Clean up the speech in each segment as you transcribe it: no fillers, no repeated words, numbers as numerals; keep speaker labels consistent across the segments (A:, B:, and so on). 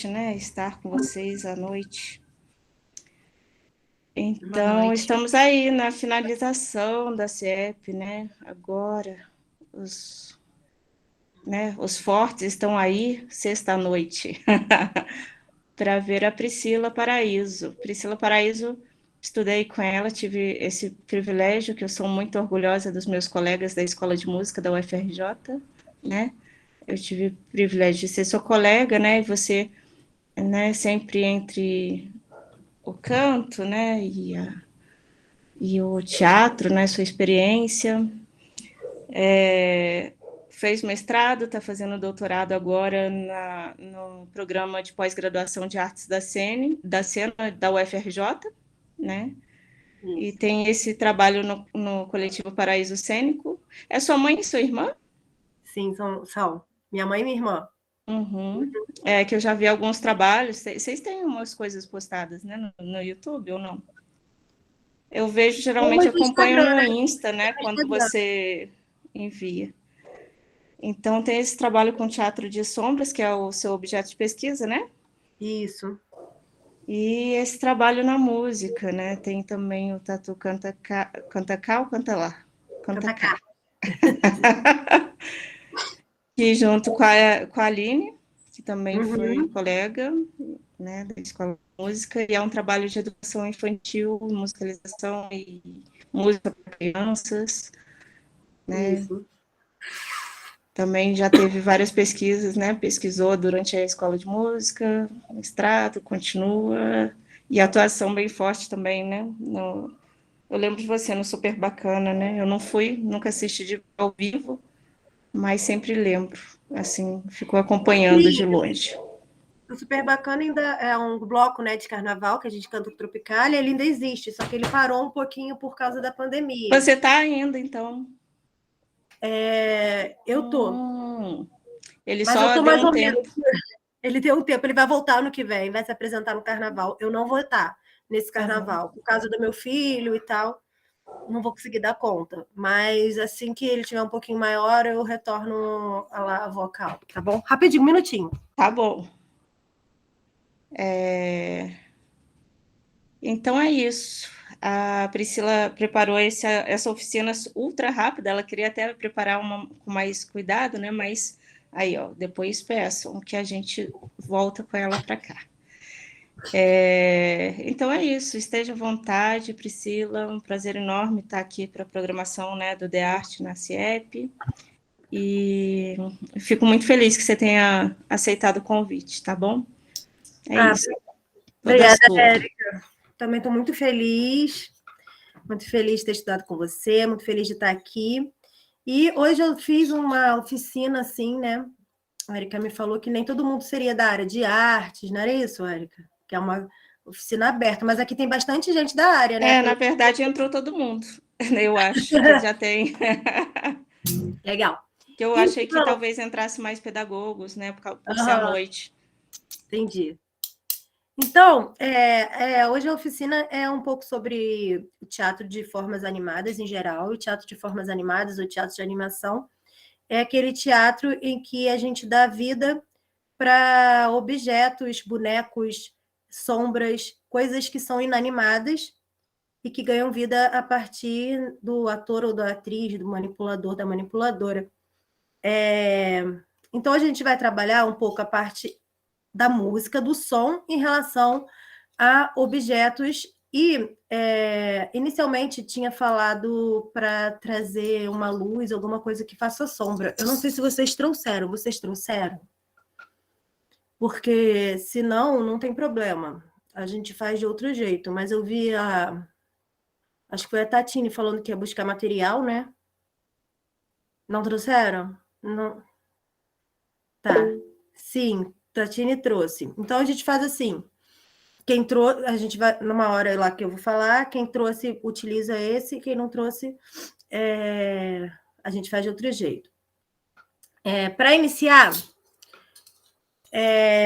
A: convite, né? Estar com vocês à noite.
B: Boa
A: Então,
B: noite.
A: estamos aí na finalização da CIEP, né? Agora, os fortes estão aí, sexta-noite, para ver a Priscila Paraíso. Priscila Paraíso, estudei com ela, tive esse privilégio, que eu sou muito orgulhosa dos meus colegas da Escola de Música da UFRJ, né? Eu tive o privilégio de ser sua colega, né? E você, né, sempre entre o canto, né, e o teatro, né, sua experiência. Fez mestrado, está fazendo doutorado agora no programa de pós-graduação de artes da Cena da UFRJ, né? E
B: Isso.
A: tem esse trabalho no coletivo Paraíso Cênico. É sua mãe e sua irmã?
B: Sim, são. Minha mãe e minha irmã.
A: Uhum. É que eu já vi alguns trabalhos. Vocês têm umas coisas postadas, né, no YouTube ou não? Eu vejo, geralmente
B: Umas no
A: acompanho
B: Instagram,
A: no
B: né?
A: Insta, né,
B: No
A: quando
B: Instagram.
A: você envia. Então, tem esse trabalho com teatro de sombras, que é o seu objeto de pesquisa, né?
B: Isso.
A: E esse trabalho na música, né? Tem também o Tatu Canta Cá ou Canta Lá? Canta
B: Canta cá.
A: Cá. Que junto com a Aline, que também foi
B: Uhum.
A: colega, né, da Escola de Música, e é um trabalho de educação infantil, musicalização e música para crianças, né?
B: Isso.
A: Também já teve várias pesquisas, né? Pesquisou durante a escola de música, mestrado, continua, e atuação bem forte também, né? Eu lembro de você no Super Bacana, né? Eu não fui, nunca assisti ao vivo, mas sempre lembro, assim, ficou acompanhando
B: Sim,
A: de longe.
B: o Super Bacana ainda é um bloco, né, de carnaval que a gente canta o Tropicália, ele ainda existe, só que ele parou um pouquinho por causa da pandemia.
A: Você está ainda, então?
B: Eu tô,
A: Ele
B: mas eu
A: só
B: tô
A: deu
B: mais
A: um
B: ou menos.
A: tempo.
B: Ele deu um tempo, ele vai voltar ano que vem, vai se apresentar no carnaval. Eu não vou estar nesse
A: Tá bom.
B: carnaval, por causa do meu filho e tal. Não vou conseguir dar conta. Mas assim que ele tiver um pouquinho maior, eu retorno a vocal, tá bom? Rapidinho, um minutinho.
A: Tá bom. Então é isso. A Priscila preparou essa oficina ultra rápida. Ela queria até preparar uma com mais cuidado, né? Mas aí, ó, depois peçam que a gente volta com ela para cá. Então é isso. Esteja à vontade, Priscila. Um prazer enorme estar aqui para a programação, né, do The Art na CIEP. E fico muito feliz que você tenha aceitado o convite, tá bom? É isso. Toda
B: Obrigada,
A: sua.
B: Érica. Também estou muito feliz de ter estudado com você, muito feliz de estar aqui. E hoje eu fiz uma oficina assim, né? A Érica me falou que nem todo mundo seria da área de artes, não era isso, Érica? Que é uma oficina aberta, mas aqui tem bastante gente da área, né?
A: Na verdade, entrou todo mundo. Eu acho que já tem.
B: Legal.
A: Que eu achei que
B: Então,
A: talvez entrasse mais pedagogos, né? Por ser à noite.
B: entendi. Então, hoje a oficina é um pouco sobre o teatro de formas animadas em geral. O teatro de formas animadas, ou teatro de animação, é aquele teatro em que a gente dá vida para objetos, bonecos, sombras, coisas que são inanimadas e que ganham vida a partir do ator ou da atriz, do manipulador, da manipuladora. Então, a gente vai trabalhar um pouco a parte da música, do som, em relação a objetos. E inicialmente tinha falado para trazer uma luz, alguma coisa que faça sombra. Eu não sei se vocês trouxeram. Vocês trouxeram? Porque senão não tem problema. A gente faz de outro jeito. Mas eu vi acho que foi a Tatine falando que ia buscar material, né? Não trouxeram? Não. Tá. Sim, Tatine trouxe. Então a gente faz assim. Quem trouxe, a gente vai numa hora lá que eu vou falar, quem trouxe utiliza esse, quem não trouxe, a gente faz de outro jeito. Para iniciar,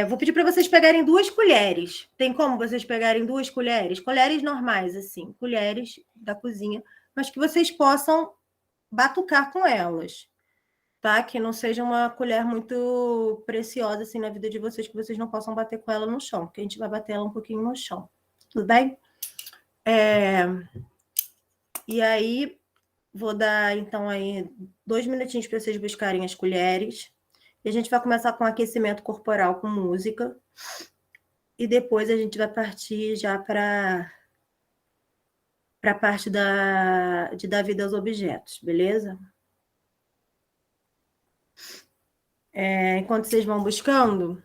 B: vou pedir para vocês pegarem 2 colheres. Tem como vocês pegarem 2 colheres? Colheres normais, assim, colheres da cozinha, mas que vocês possam batucar com elas. tá? Que não seja uma colher muito preciosa assim na vida de vocês, que vocês não possam bater com ela no chão, porque a gente vai bater ela um pouquinho no chão. Tudo bem? E aí, vou dar, então, aí 2 minutinhos para vocês buscarem as colheres. E a gente vai começar com aquecimento corporal com música. E depois a gente vai partir já para a parte de dar vida aos objetos, beleza? Enquanto vocês vão buscando,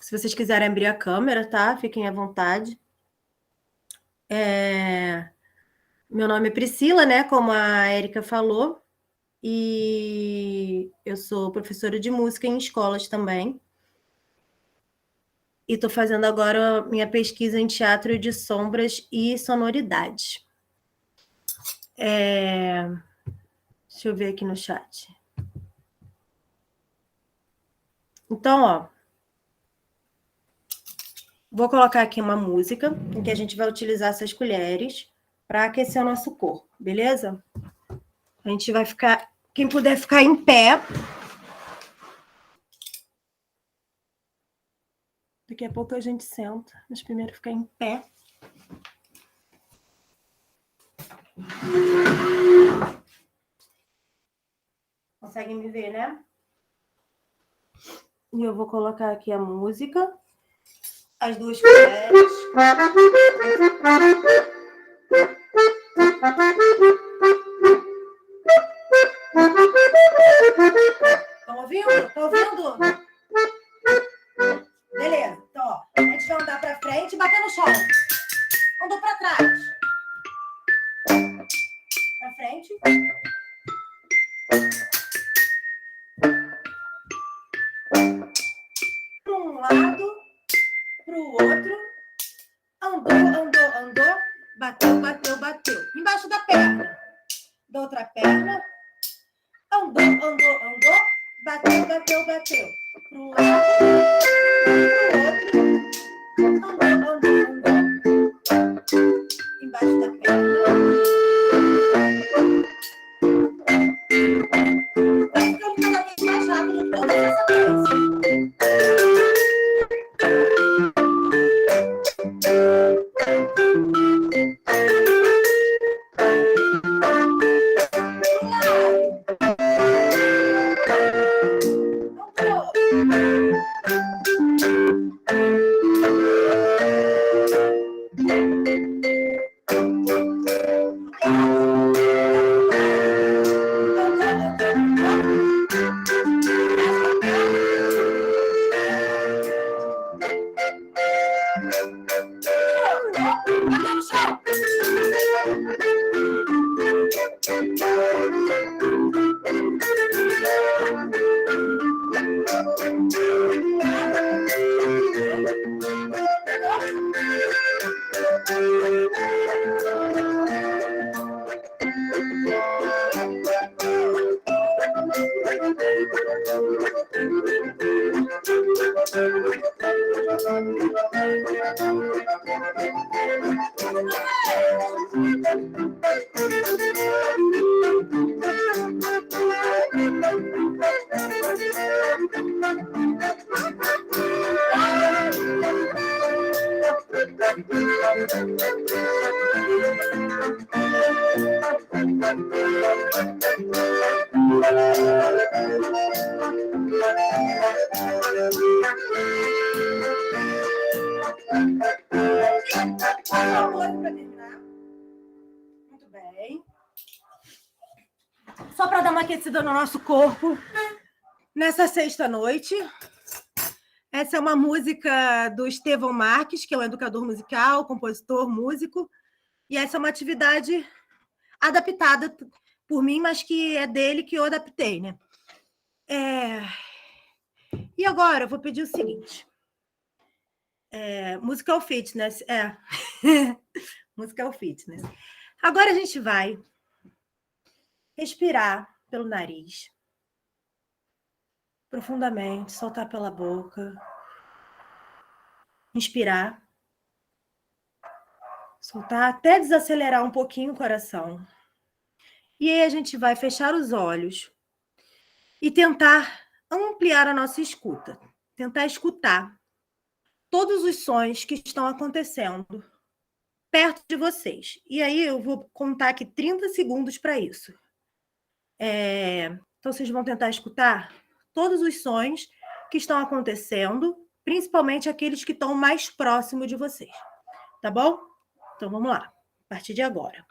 B: se vocês quiserem abrir a câmera, tá? Fiquem à vontade. Meu nome é Priscila, né? Como a Érica falou. E eu sou professora de música em escolas também. E estou fazendo agora minha pesquisa em teatro de sombras e sonoridade. Deixa eu ver aqui no chat. Então, ó, vou colocar aqui uma música em que a gente vai utilizar essas colheres para aquecer o nosso corpo, beleza? A gente vai ficar... Quem puder ficar em pé... Daqui a pouco a gente senta, mas primeiro ficar em pé. Conseguem me ver, né? E eu vou colocar aqui a música. As 2 colheres. Estão ouvindo? Estão ouvindo? Beleza. Então, ó, a gente vai andar para frente e bater no chão. Andou para trás. Para frente. Para um lado, para o outro. Andou. Bateu. Embaixo da perna. Da outra perna. Andou. Bateu. Para um lado, para o outro. Andou. Embaixo da perna. Vai ficando cada vez mais rápido toda essa sequência. Muito bem. Só para dar uma aquecida no nosso corpo, nessa sexta-noite. Essa é uma música do Estevão Marques, que é um educador musical, compositor, músico. E essa é uma atividade adaptada por mim, mas que é dele que eu adaptei, né? E agora eu vou pedir o seguinte. Musical fitness. Musical fitness. Agora a gente vai respirar pelo nariz. Profundamente, soltar pela boca. Inspirar. Soltar até desacelerar um pouquinho o coração. E aí a gente vai fechar os olhos e tentar ampliar a nossa escuta. Tentar escutar todos os sons que estão acontecendo perto de vocês. E aí eu vou contar aqui 30 segundos para isso. Então, vocês vão tentar escutar todos os sons que estão acontecendo, principalmente aqueles que estão mais próximos de vocês. Tá bom? Então, vamos lá. A partir de agora.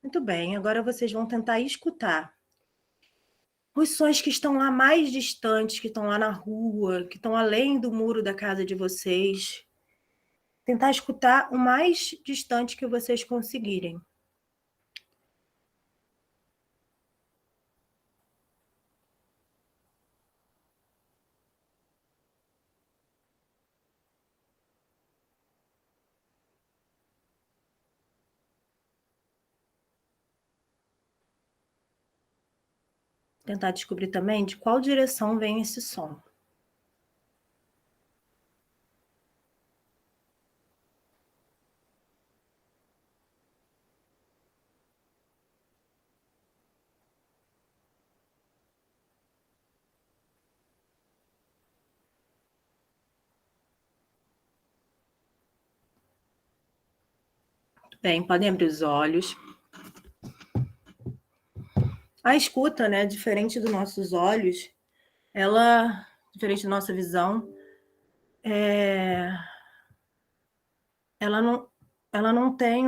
B: Muito bem, agora vocês vão tentar escutar os sons que estão lá mais distantes, que estão lá na rua, que estão além do muro da casa de vocês. Tentar escutar o mais distante que vocês conseguirem. Tentar descobrir também de qual direção vem esse som. Bem, podem abrir os olhos. A escuta, né, diferente dos nossos olhos, diferente da nossa visão, ela não tem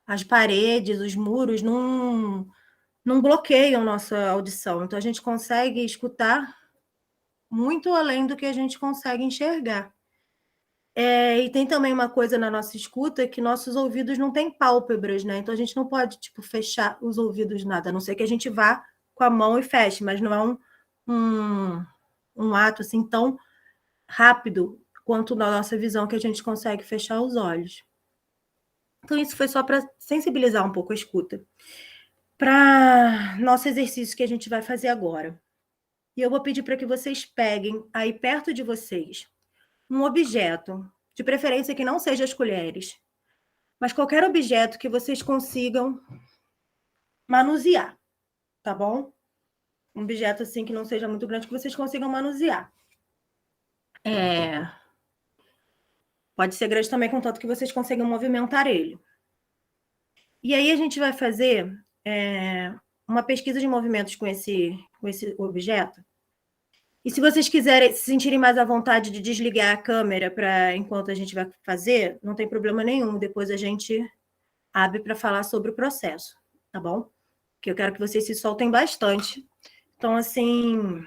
B: as paredes, os muros não bloqueiam nossa audição. Então, a gente consegue escutar muito além do que a gente consegue enxergar. E tem também uma coisa na nossa escuta que nossos ouvidos não têm pálpebras, né? Então a gente não pode, tipo, fechar os ouvidos nada, a não ser que a gente vá com a mão e feche, mas não é um ato assim tão rápido quanto na nossa visão que a gente consegue fechar os olhos. Então isso foi só para sensibilizar um pouco a escuta. Para nosso exercício que a gente vai fazer agora. E eu vou pedir para que vocês peguem aí perto de vocês um objeto, de preferência que não seja as colheres, mas qualquer objeto que vocês consigam manusear, tá bom? Um objeto assim que não seja muito grande, que vocês consigam manusear. Pode ser grande também, contanto que vocês consigam movimentar ele. E aí a gente vai fazer uma pesquisa de movimentos com esse objeto. E se vocês quiserem se sentirem mais à vontade de desligar a câmera para enquanto a gente vai fazer, não tem problema nenhum. Depois a gente abre para falar sobre o processo, tá bom? Porque eu quero que vocês se soltem bastante. Então, assim,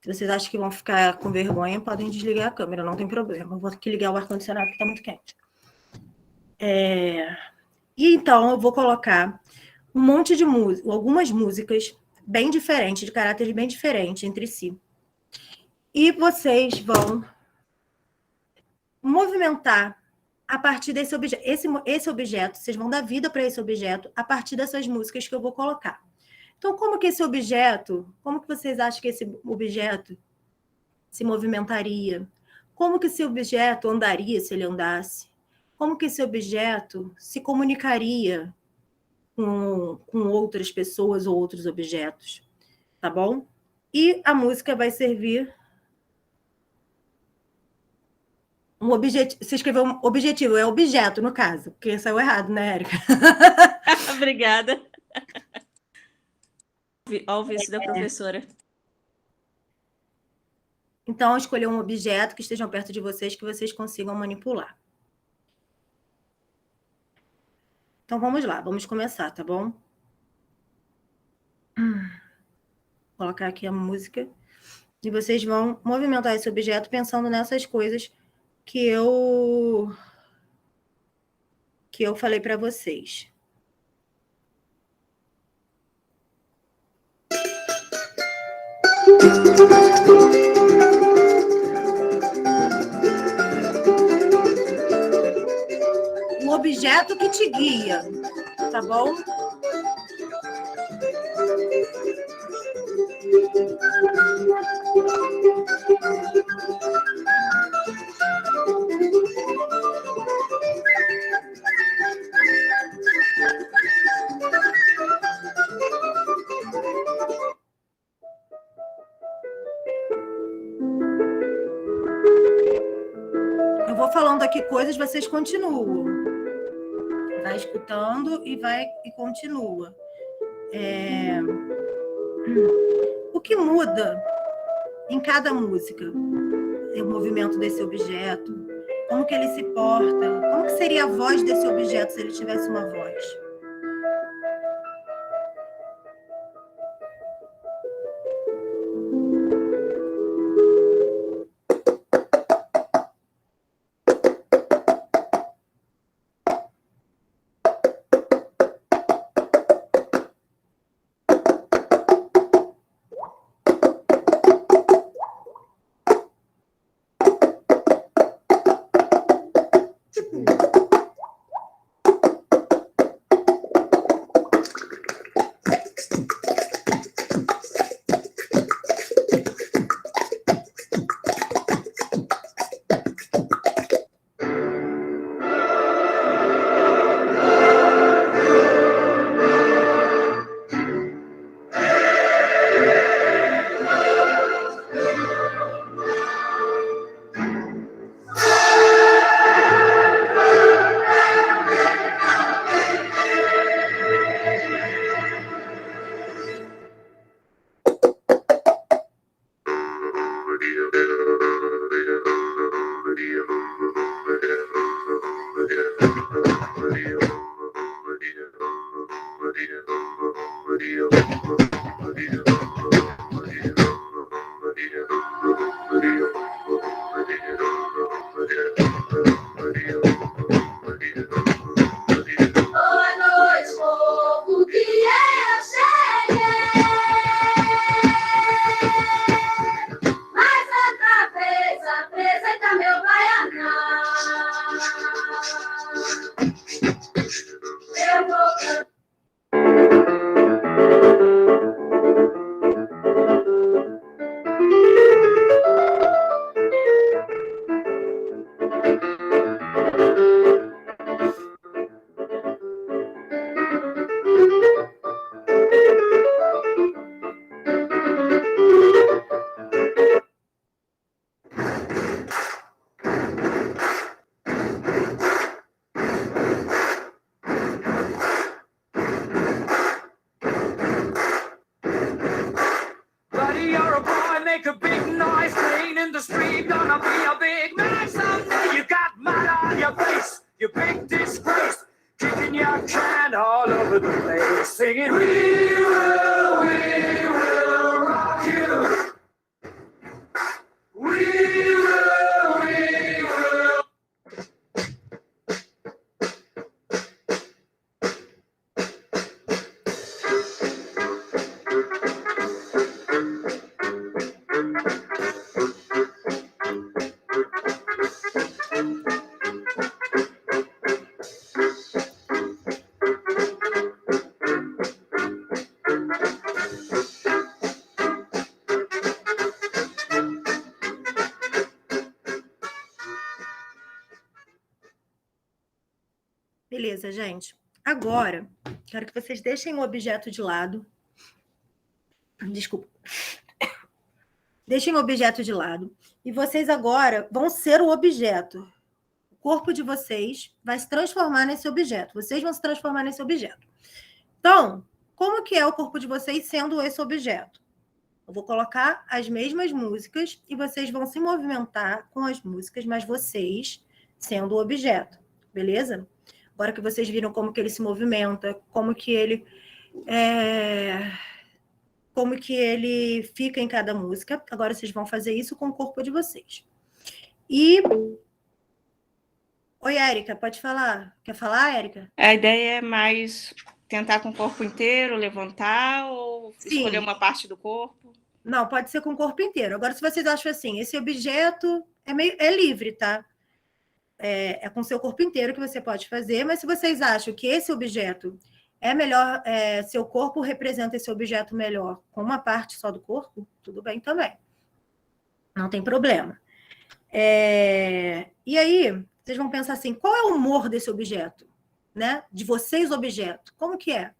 B: se vocês acham que vão ficar com vergonha, podem desligar a câmera, não tem problema. Eu vou aqui ligar o ar-condicionado que está muito quente. E então eu vou colocar um monte de música, algumas músicas bem diferentes, de caráter bem diferente entre si. E vocês vão movimentar a partir desse objeto. Esse objeto, vocês vão dar vida para esse objeto a partir dessas músicas que eu vou colocar. Então, como que vocês acham que esse objeto se movimentaria? Como que esse objeto andaria se ele andasse? Como que esse objeto se comunicaria com outras pessoas ou outros objetos? Tá bom? E a música vai servir um objetivo. Você escreveu um objetivo, é objeto, no caso, porque saiu errado, né, Érica?
A: Obrigada. Ao ouvir da professora.
B: Então, escolher um objeto que estejam perto de vocês, que vocês consigam manipular. Então, vamos lá, vamos começar, tá bom? Vou colocar aqui a música. E vocês vão movimentar esse objeto pensando nessas coisas que eu falei para vocês. Um objeto que te guia, tá bom? Eu vou falando aqui coisas, vocês continuam. Vai escutando e continua. O que muda em cada música? O movimento desse objeto, como que ele se porta, como que seria a voz desse objeto se ele tivesse uma voz? Beleza, gente. Agora, quero que vocês deixem o objeto de lado. Desculpa. Deixem o objeto de lado. E vocês agora vão ser o objeto. O corpo de vocês vai se transformar nesse objeto. Vocês vão se transformar nesse objeto. Então, como que é o corpo de vocês sendo esse objeto? Eu vou colocar as mesmas músicas e vocês vão se movimentar com as músicas, mas vocês sendo o objeto. Beleza? Agora que vocês viram como que ele se movimenta, como que ele como que ele fica em cada música. Agora vocês vão fazer isso com o corpo de vocês. E... Oi, Érica, pode falar? Quer falar, Érica?
A: A ideia é mais tentar com o corpo inteiro, levantar, ou escolher uma parte do corpo?
B: Não, pode ser com o corpo inteiro. Agora, se vocês acham assim, esse objeto é livre, tá? É com o seu corpo inteiro que você pode fazer, mas se vocês acham que esse objeto é melhor, seu corpo representa esse objeto melhor com uma parte só do corpo, tudo bem também. Não tem problema. E aí, vocês vão pensar assim, qual é o humor desse objeto? Né? De vocês, objeto. Como que é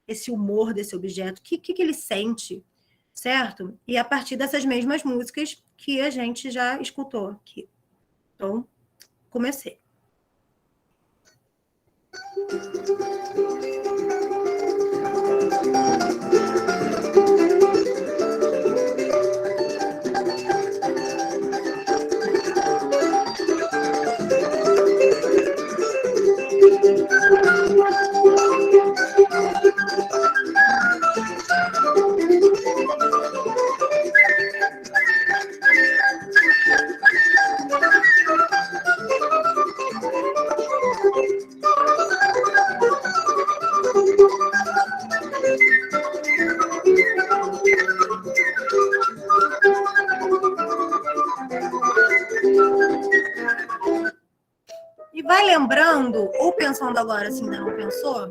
B: esse humor desse objeto? O que ele sente? Certo? E a partir dessas mesmas músicas que a gente já escutou aqui. Então, comecei. E vai lembrando, ou pensando agora, se ainda não pensou,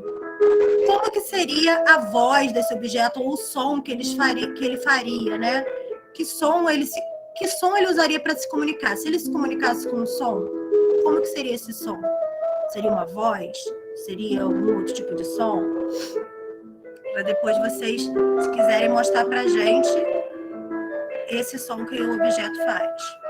B: como que seria a voz desse objeto, ou o som que ele faria, né? Que som ele usaria para se comunicar? Se ele se comunicasse com um som, como que seria esse som? Seria uma voz? Seria algum outro tipo de som? Para depois vocês, se quiserem mostrar para a gente esse som que o objeto faz.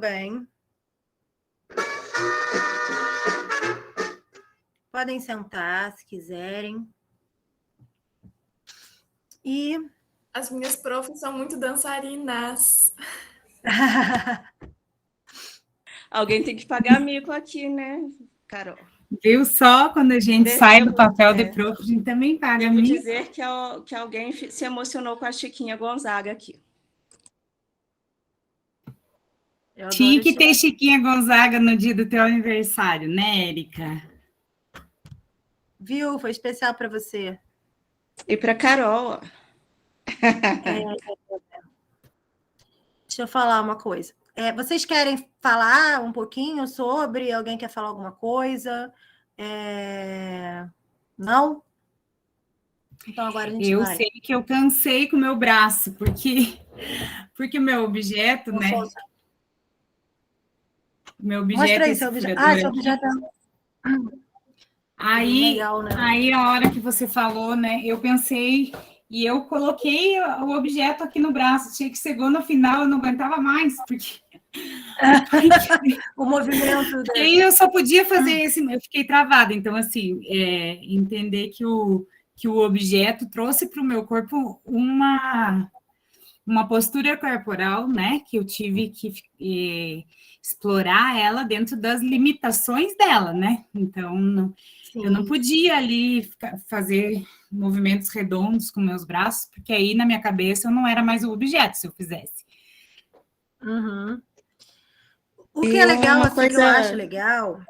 B: bem. Podem sentar, se quiserem. E...
C: As minhas profs são muito dançarinas.
A: Alguém tem que pagar mico aqui, né, Carol?
D: Viu só? Quando a gente sai do papel de prof, a gente também paga
A: Devo
D: mico.
A: dizer que alguém se emocionou com a Chiquinha Gonzaga aqui.
D: Tinha que ter Chiquinha Gonzaga no dia do teu aniversário, né, Érica?
B: Viu? Foi especial para você.
A: E para Carol.
B: Deixa eu falar uma coisa. Vocês querem falar um pouquinho sobre? Alguém quer falar alguma coisa? Não? Então agora a gente vai.
D: Eu sei que eu cansei com o meu braço, porque o meu objeto, né? Meu objeto
B: Mostra aí
D: é
B: seu
D: esse
B: objeto.
D: furador.
B: Seu objeto é...
D: Aí,
B: legal, né?
D: aí, a hora que você falou, né? Eu pensei e eu coloquei o objeto aqui no braço. Tinha que chegou no final, eu não aguentava mais, porque
B: o movimento.
D: E aí eu só podia fazer esse, eu fiquei travada. Então, assim, entender que o objeto trouxe para o meu corpo uma postura corporal, né? Que eu tive que explorar ela dentro das limitações dela, né? Então, eu não podia ali fazer movimentos redondos com meus braços, porque aí na minha cabeça eu não era mais o objeto se eu fizesse.
B: Uhum. O que é legal, assim, que eu acho legal...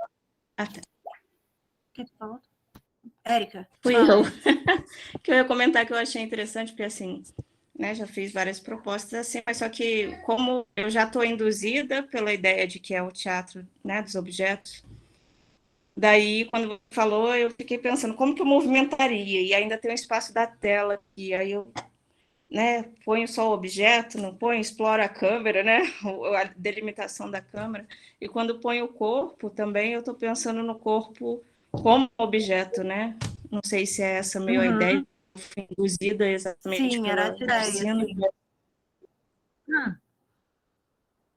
B: Quer falar? Érica?
A: Fui eu. Que eu ia comentar que eu achei interessante, porque assim, né, já fiz várias propostas assim, mas só que como eu já estou induzida pela ideia de que é o teatro, né, dos objetos, daí quando falou, eu fiquei pensando como que eu movimentaria, e ainda tem o espaço da tela aqui, aí eu, né, ponho só o objeto, não ponho, exploro a câmera, né, a delimitação da câmera, e quando ponho o corpo também, eu estou pensando no corpo como objeto, né, não sei se é essa meio a ideia, fui induzida exatamente
B: Sim,
A: pela
B: era essa ideia.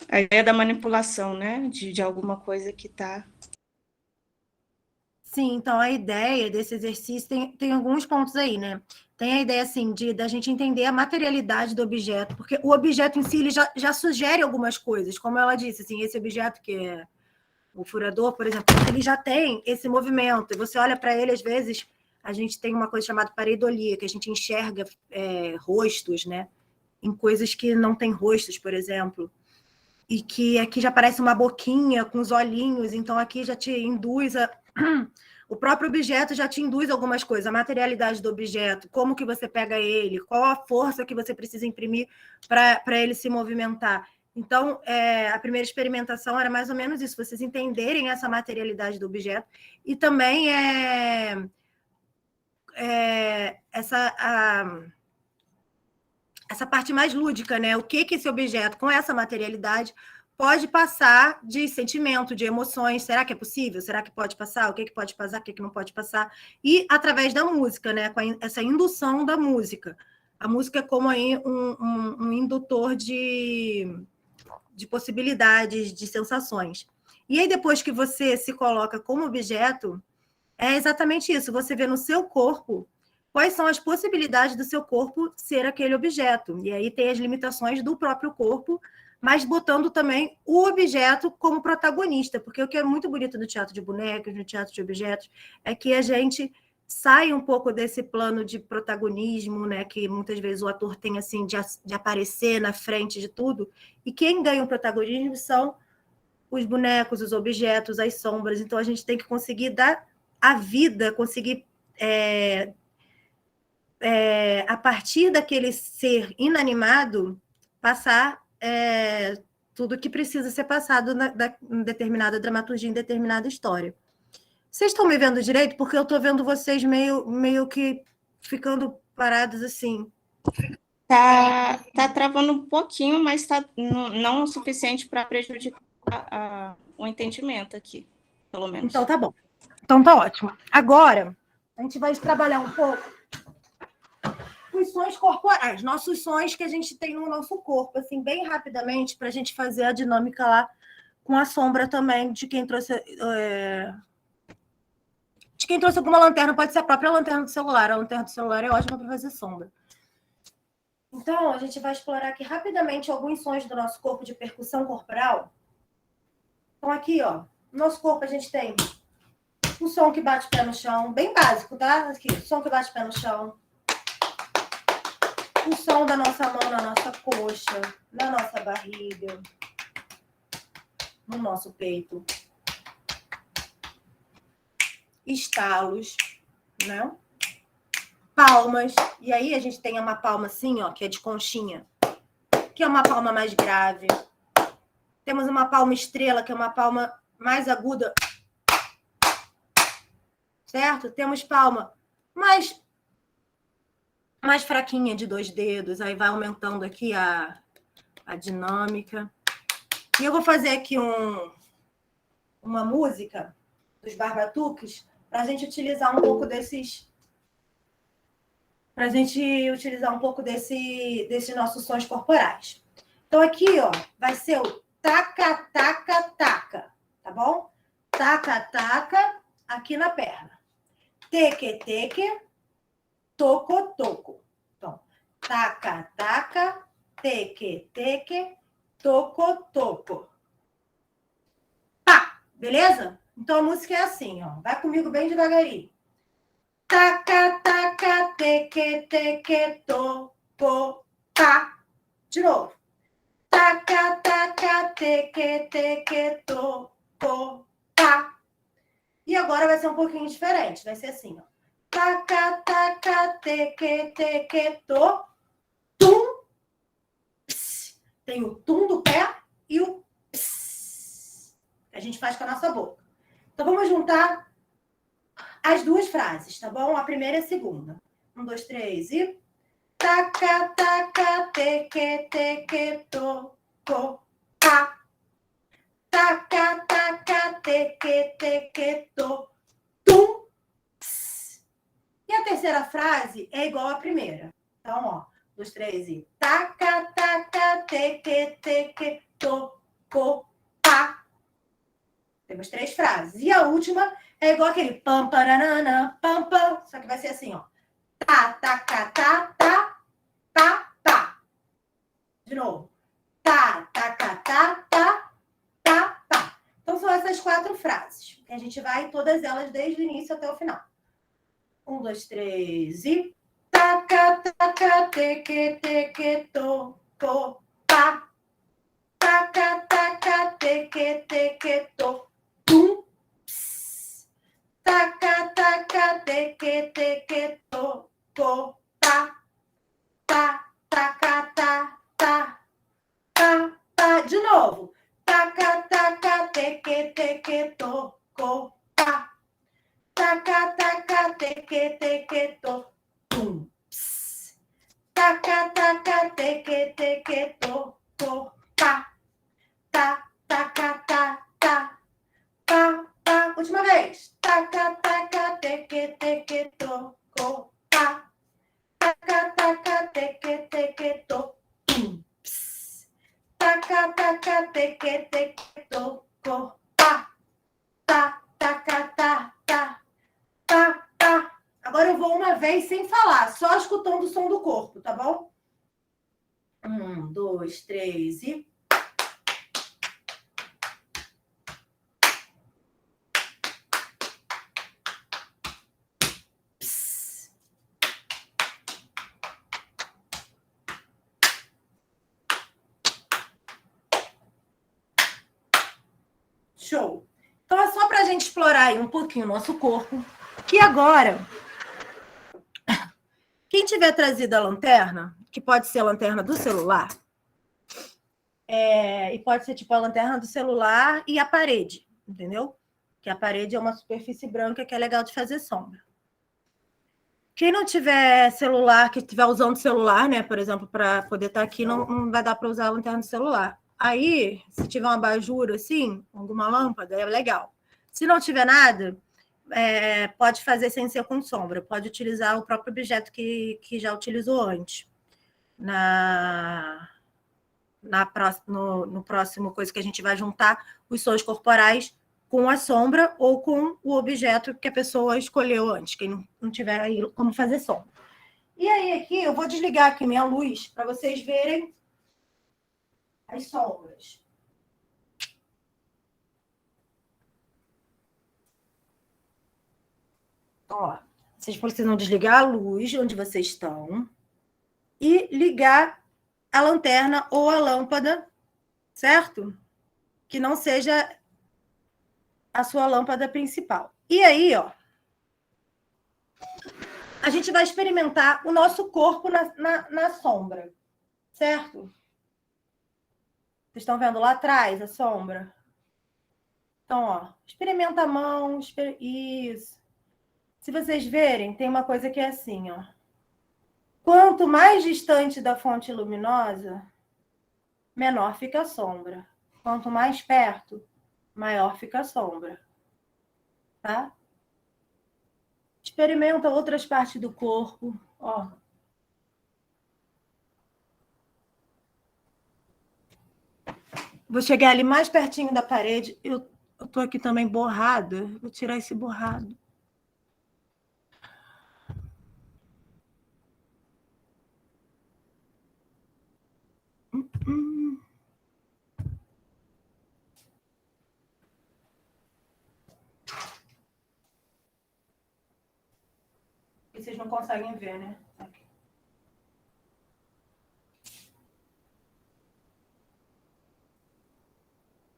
A: A ideia da manipulação, né, de alguma coisa que está...
B: Sim, então a ideia desse exercício tem alguns pontos aí, né? Tem a ideia, assim, da gente entender a materialidade do objeto, porque o objeto em si ele já sugere algumas coisas, como ela disse, assim, esse objeto que é o furador, por exemplo, ele já tem esse movimento, e você olha para ele, às vezes, a gente tem uma coisa chamada pareidolia, que a gente enxerga rostos, né? Em coisas que não têm rostos, por exemplo, e que aqui já parece uma boquinha com os olhinhos, então aqui já te induz a... O próprio objeto já te induz algumas coisas, a materialidade do objeto, como que você pega ele, qual a força que você precisa imprimir para ele se movimentar. Então, a primeira experimentação era mais ou menos isso, vocês entenderem essa materialidade do objeto e também essa parte mais lúdica, né? O que esse objeto, com essa materialidade, pode passar de sentimento, de emoções. Será que é possível? Será que pode passar? O que pode passar? O que não pode passar? E através da música, né? Com essa indução da música. A música é como aí um indutor de possibilidades, de sensações. E aí, depois que você se coloca como objeto, é exatamente isso. Você vê no seu corpo quais são as possibilidades do seu corpo ser aquele objeto. E aí tem as limitações do próprio corpo, mas botando também o objeto como protagonista, porque o que é muito bonito no teatro de bonecos, no teatro de objetos, é que a gente sai um pouco desse plano de protagonismo, né, que muitas vezes o ator tem assim de aparecer na frente de tudo, e quem ganha o protagonismo são os bonecos, os objetos, as sombras. Então a gente tem que conseguir dar a vida, conseguir a partir daquele ser inanimado, passar tudo que precisa ser passado em determinada dramaturgia, em determinada história. Vocês estão me vendo direito? Porque eu estou vendo vocês meio que ficando parados assim.
A: Tá travando um pouquinho, mas não o suficiente para prejudicar o entendimento aqui, pelo menos.
B: Então tá bom. Então tá ótimo. Agora, a gente vai trabalhar um pouco os sons corporais, nossos sons que a gente tem no nosso corpo, assim, bem rapidamente, para a gente fazer a dinâmica lá com a sombra também de quem trouxe... De quem trouxe alguma lanterna, pode ser a própria lanterna do celular. A lanterna do celular é ótima para fazer sombra. Então, a gente vai explorar aqui rapidamente alguns sons do nosso corpo de percussão corporal. Então, aqui, ó, no nosso corpo a gente tem o som que bate o pé no chão, bem básico, tá? Aqui, o som que bate o pé no chão. O som da nossa mão na nossa coxa, na nossa barriga, no nosso peito. Estalos, né? Palmas. E aí a gente tem uma palma assim, ó, que é de conchinha, que é uma palma mais grave. Temos uma palma estrela, que é uma palma mais aguda. Certo? Temos palma mais fraquinha, de 2 dedos. Aí vai aumentando aqui a dinâmica. E eu vou fazer aqui uma música dos Barbatuques para a gente utilizar um pouco desses... Para a gente utilizar um pouco desses nossos sons corporais. Então, aqui, ó, vai ser o taca, taca, taca, tá bom? Taca, taca, aqui na perna. Teque, teque, toco, toco. Então, taca, taca, teque, teque, toco, toco. Tá, beleza? Então, a música é assim, ó. Vai comigo bem devagarinho. Taca, taca, teque, teque, toco, tá. De novo. Taca, taca, teque, teque, toco, tá. E agora vai ser um pouquinho diferente. Vai ser assim, ó. Taca, taca, teque, teque, to, tum. Pss. Tem o tum do pé e o pss, que a gente faz com a nossa boca. Então, vamos juntar as 2 frases, tá bom? A primeira e a segunda. 1, 2, 3 e... Taca, taca, teque, teque, toco, tá. Taca, taca, teque, teque, to, tum. Pss. E a terceira frase é igual à primeira. Então, ó, 1, 2, 3 e... Taca, taca, teque, teque, toco, tá. Temos 3 frases. E a última é igual aquele pam, paranana, pam, pam. Só que vai ser assim, ó. Tá, taca, tá, tá, tá, tá. De novo. Tá, taca, tá, tá, tá, tá. Então, são essas 4 frases. Que a gente vai todas elas desde o início até o final. 1, 2, 3 e... Taca, taca, teque, teque, toco, tá. Taca, taca, teque, teque, to, tum. Pss. Taca, taca, teque, teque, toco, tá. Tá, taca, tá, tá, tá, tá. De novo. Taca, taca, teque, teque, toco, tá. Taca, taca, teque, teque, to, tum. Pss. Taca, taca, teque, teque, toco, tá. Tá, taca, tá, tá, tá, tá. Última vez. Taca, taca, teque, teque, toco, tá. Taca, taca, teque, teque, to, tum. Pss. Taca, taca, teque, teque, toco, tá. Tá, taca, tá, tá, tá, tá. Agora eu vou uma vez sem falar, só escutando o som do corpo, tá bom? 1, 2, 3 e... Show! Então, é só para a gente explorar aí um pouquinho o nosso corpo. E agora, quem tiver trazido a lanterna, que pode ser a lanterna do celular, e pode ser tipo a lanterna do celular e a parede, entendeu? Que a parede é uma superfície branca que é legal de fazer sombra. Quem não tiver celular, que estiver usando celular, né, por exemplo, para poder estar aqui, não vai dar para usar a lanterna do celular. Aí, se tiver uma abajur assim, alguma lâmpada, é legal. Se não tiver nada, pode fazer sem ser com sombra. Pode utilizar o próprio objeto que já utilizou antes. no próximo coisa que a gente vai juntar os sons corporais com a sombra ou com o objeto que a pessoa escolheu antes, quem não tiver aí como fazer som. E aí aqui eu vou desligar aqui minha luz para vocês verem as sombras. Ó, vocês precisam desligar a luz onde vocês estão e ligar a lanterna ou a lâmpada, certo? Que não seja a sua lâmpada principal. E aí, ó, a gente vai experimentar o nosso corpo na sombra, certo? Vocês estão vendo lá atrás a sombra? Então, ó, experimenta a mão, isso. Se vocês verem, tem uma coisa que é assim, ó. Quanto mais distante da fonte luminosa, menor fica a sombra. Quanto mais perto, maior fica a sombra. Tá? Experimenta outras partes do corpo, ó. Vou chegar ali mais pertinho da parede. Eu tô aqui também borrada. Vou tirar esse borrado. E vocês não conseguem ver, né? Aqui.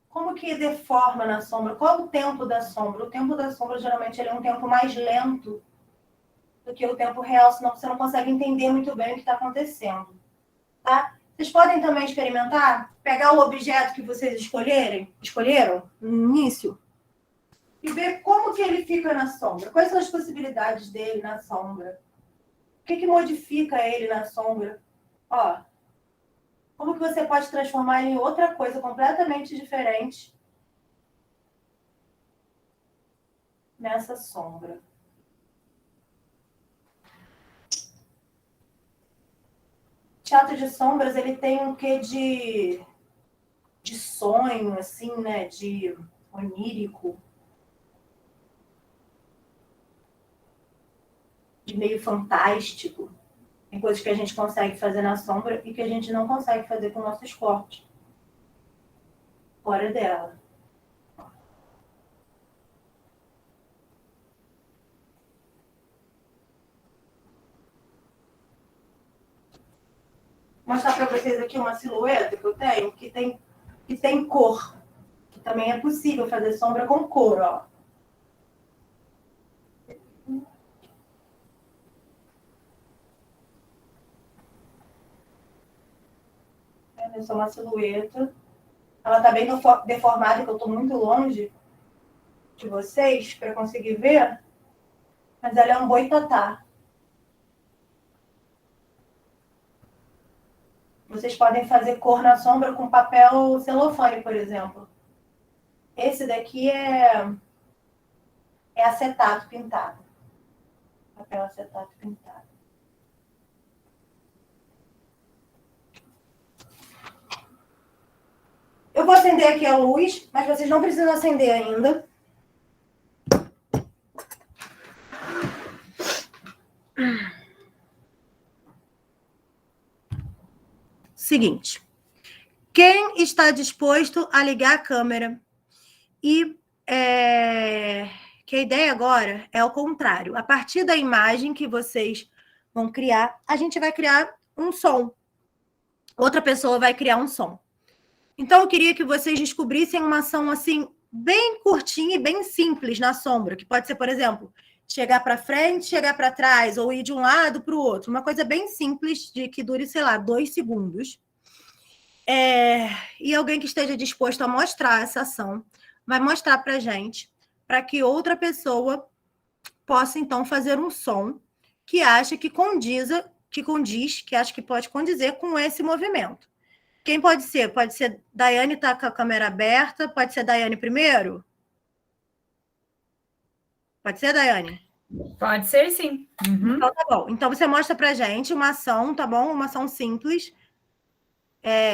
B: Como que deforma na sombra? Qual o tempo da sombra? O tempo da sombra, geralmente, ele é um tempo mais lento do que o tempo real, senão você não consegue entender muito bem o que está acontecendo. Tá? Vocês podem também experimentar, pegar o objeto que vocês escolheram no início, e ver como que ele fica na sombra. Quais são as possibilidades dele na sombra? O que modifica ele na sombra? Ó, como que você pode transformar ele em outra coisa completamente diferente nessa sombra? Teatro de sombras, ele tem um quê de sonho, assim, né? De onírico. De meio fantástico. Tem coisas que a gente consegue fazer na sombra e que a gente não consegue fazer com nossos corpos. Fora dela. Vou mostrar para vocês aqui uma silhueta que eu tenho, que tem cor. Que também é possível fazer sombra com cor, ó. Essa é uma silhueta. Ela está bem deformada, que eu estou muito longe de vocês para conseguir ver. Mas ela é um boitatá. Vocês podem fazer cor na sombra com papel celofane, por exemplo. Esse daqui é acetato pintado. Papel acetato pintado. Eu vou acender aqui a luz, mas vocês não precisam acender ainda. Seguinte. Quem está disposto a ligar a câmera? E que a ideia agora é o contrário. A partir da imagem que vocês vão criar, a gente vai criar um som. Outra pessoa vai criar um som. Então, eu queria que vocês descobrissem uma ação assim, bem curtinha e bem simples na sombra, que pode ser, por exemplo, chegar para frente, chegar para trás, ou ir de um lado para o outro. Uma coisa bem simples, de que dure, sei lá, 2 segundos. E alguém que esteja disposto a mostrar essa ação, vai mostrar para a gente, para que outra pessoa possa, então, fazer um som que acha que condiz, que acha que pode condizer com esse movimento. Quem pode ser? Pode ser Daiane, está com a câmera aberta. Pode ser Daiane primeiro? Pode ser, Daiane?
D: Pode ser, sim. Uhum.
B: Então, tá bom. Então, você mostra pra gente uma ação, tá bom? Uma ação simples.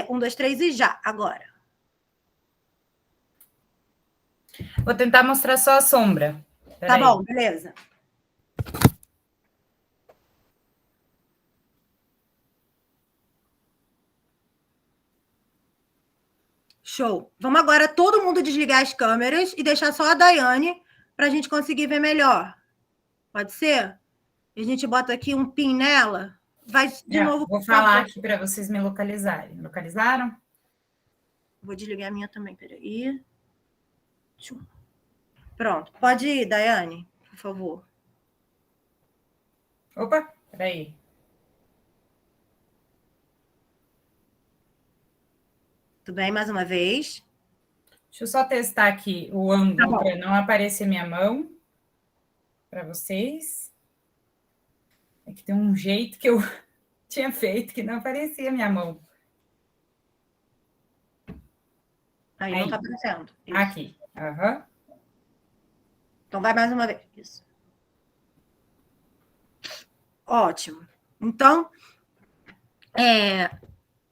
B: 1, 2, 3 e já, agora.
D: Vou tentar mostrar só a sombra.
B: Tá bom, beleza. Show. Vamos agora todo mundo desligar as câmeras e deixar só a Daiane para a gente conseguir ver melhor. Pode ser? A gente bota aqui um pin nela. Vai de novo.
D: Vou falar aqui para vocês me localizarem. Localizaram?
B: Vou desligar a minha também, peraí. Pronto. Pode ir, Daiane, por favor.
D: Opa, peraí.
B: Tudo bem? Mais uma vez.
D: Deixa eu só testar aqui o ângulo para não aparecer minha mão para vocês. É que tem um jeito que eu tinha feito que não aparecia minha mão.
B: Aí não está aparecendo. Isso.
D: Aqui. Uhum.
B: Então, vai mais uma vez. Isso. Ótimo. Então,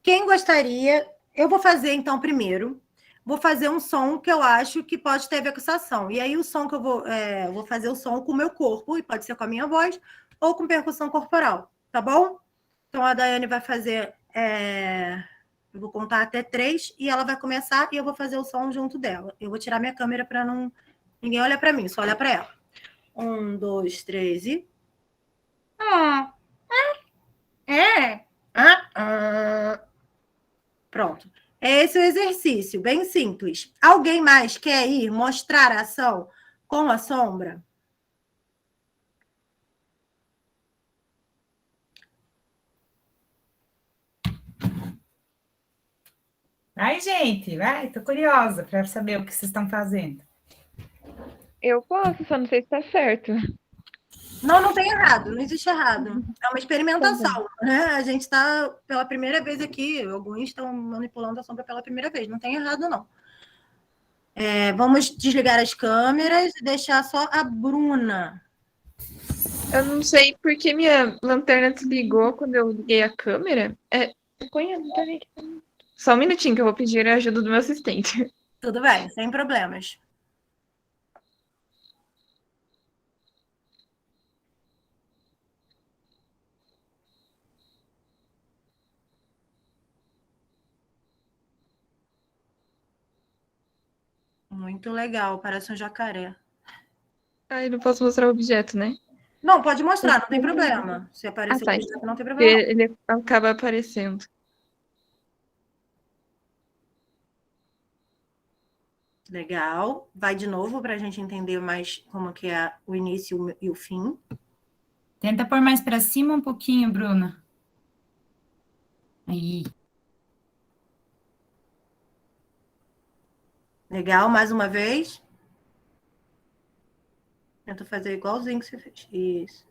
B: quem gostaria... Eu vou fazer, então, primeiro, vou fazer um som que eu acho que pode ter a ver com essa ação. E aí, o som que eu vou fazer o som com o meu corpo, e pode ser com a minha voz, ou com percussão corporal, tá bom? Então, a Daiane vai fazer... Eu vou contar até 3 e ela vai começar e eu vou fazer o som junto dela. Eu vou tirar minha câmera para não... Ninguém olha para mim, só olha para ela. 1, 2, 3 e... Pronto. Esse é o exercício, bem simples. Alguém mais quer ir mostrar a ação com a sombra?
D: Vai, gente, vai, tô curiosa para saber o que vocês estão fazendo.
E: Eu posso, só não sei se tá certo.
B: Não tem errado, não existe errado. É uma experimentação, né? A gente está pela primeira vez aqui, alguns estão manipulando a sombra pela primeira vez, não tem errado, não. Vamos desligar as câmeras e deixar só a Bruna.
E: Eu não sei porque minha lanterna desligou quando eu liguei a câmera. Só um minutinho que eu vou pedir a ajuda do meu assistente.
B: Tudo bem, sem problemas. Muito legal, parece um jacaré.
E: Ai, não posso mostrar o objeto, né?
B: Não, pode mostrar, não tem problema. Se aparecer o objeto, não tem problema.
E: Ele acaba aparecendo.
B: Legal. Vai de novo para a gente entender mais como que é o início e o fim.
D: Tenta pôr mais para cima um pouquinho, Bruna. Aí.
B: Legal, mais uma vez. Tenta fazer igualzinho que você fez. Isso.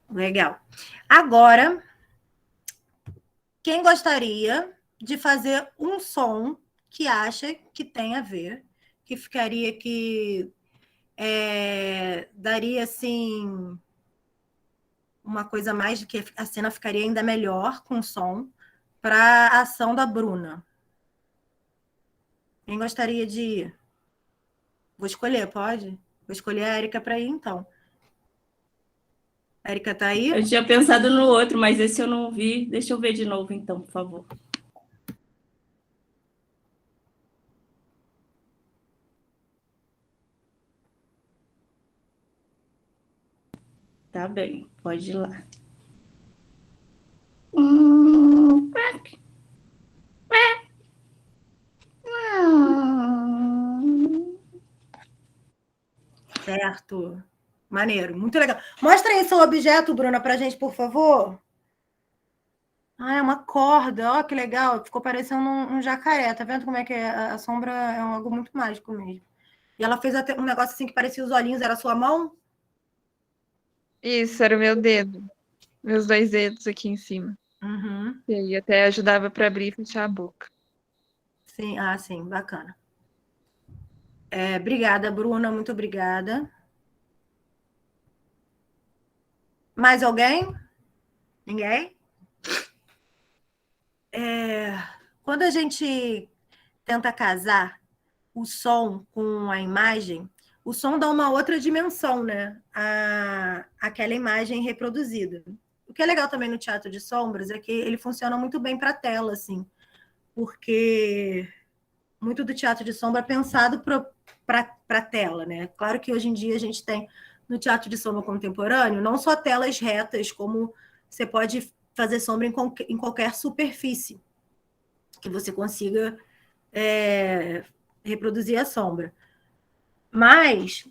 B: Legal. Agora, quem gostaria de fazer um som que acha que tem a ver, que ficaria que daria assim uma coisa mais de que a cena ficaria ainda melhor com o som para a ação da Bruna? Quem gostaria de ir? Vou escolher, pode? Vou escolher a Érica para ir, então. A Érica está aí?
A: Eu tinha pensado no outro, mas esse eu não vi. Deixa eu ver de novo, então, por favor. Tá bem, pode ir lá.
B: Certo. Maneiro, muito legal. Mostra aí seu objeto, Bruna, para a gente, por favor. Ah, é uma corda. Ó, que legal. Ficou parecendo um jacaré. Tá vendo como é que a sombra é algo muito mágico mesmo. E ela fez até um negócio assim que parecia os olhinhos. Era a sua mão?
E: Isso, era o meu dedo. Meus 2 dedos aqui em cima.
B: Uhum.
E: E aí até ajudava para abrir e fechar a boca.
B: Sim, sim, bacana. Obrigada, Bruna. Muito obrigada. Mais alguém? Ninguém? Quando a gente tenta casar o som com a imagem, o som dá uma outra dimensão, né? Aquela imagem reproduzida. O que é legal também no teatro de sombras é que ele funciona muito bem para a tela, assim, porque muito do teatro de sombra é pensado para a tela, né? Claro que hoje em dia a gente tem no teatro de sombra contemporâneo não só telas retas, como você pode fazer sombra em qualquer superfície que você consiga reproduzir a sombra. Mas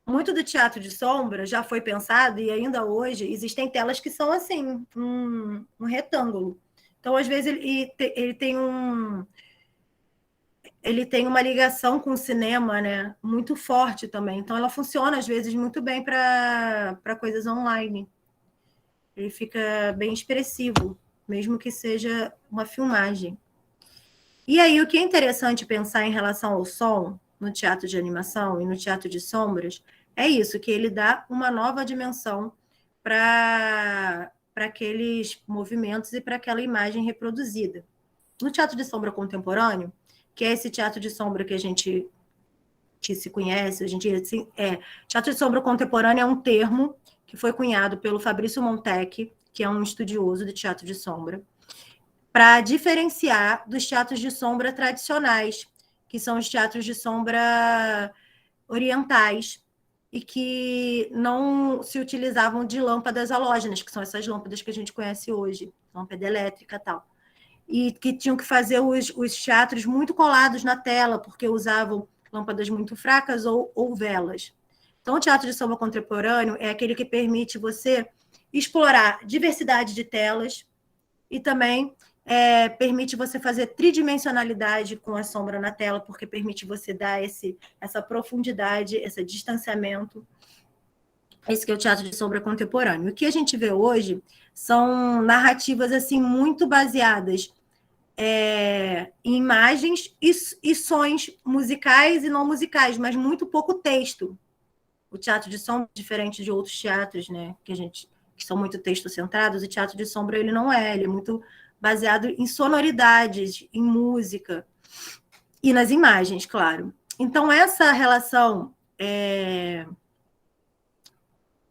B: muito do teatro de sombra já foi pensado e ainda hoje existem telas que são assim, um retângulo. Então, às vezes, ele tem uma ligação com o cinema, né, muito forte também. Então, ela funciona, às vezes, muito bem para coisas online. Ele fica bem expressivo, mesmo que seja uma filmagem. E aí, o que é interessante pensar em relação ao som no teatro de animação e no teatro de sombras é isso, que ele dá uma nova dimensão para aqueles movimentos e para aquela imagem reproduzida. No teatro de sombra contemporâneo, que é esse teatro de sombra que a gente que se conhece hoje em dia, assim, teatro de sombra contemporâneo é um termo que foi cunhado pelo Fabrício Montecchi, que é um estudioso de teatro de sombra, para diferenciar dos teatros de sombra tradicionais, que são os teatros de sombra orientais, e que não se utilizavam de lâmpadas halógenas, que são essas lâmpadas que a gente conhece hoje, lâmpada elétrica e tal. E que tinham que fazer os teatros muito colados na tela, porque usavam lâmpadas muito fracas ou velas. Então, o teatro de sombra contemporâneo é aquele que permite você explorar diversidade de telas e também permite você fazer tridimensionalidade com a sombra na tela, porque permite você dar essa profundidade, esse distanciamento. Esse que é o teatro de sombra contemporâneo. O que a gente vê hoje são narrativas assim muito baseadas em imagens e sons musicais e não musicais, mas muito pouco texto. O teatro de sombra, diferente de outros teatros, né, que são muito texto-centrados, o teatro de sombra ele não é, ele é muito baseado em sonoridades, em música e nas imagens, claro. Então, essa relação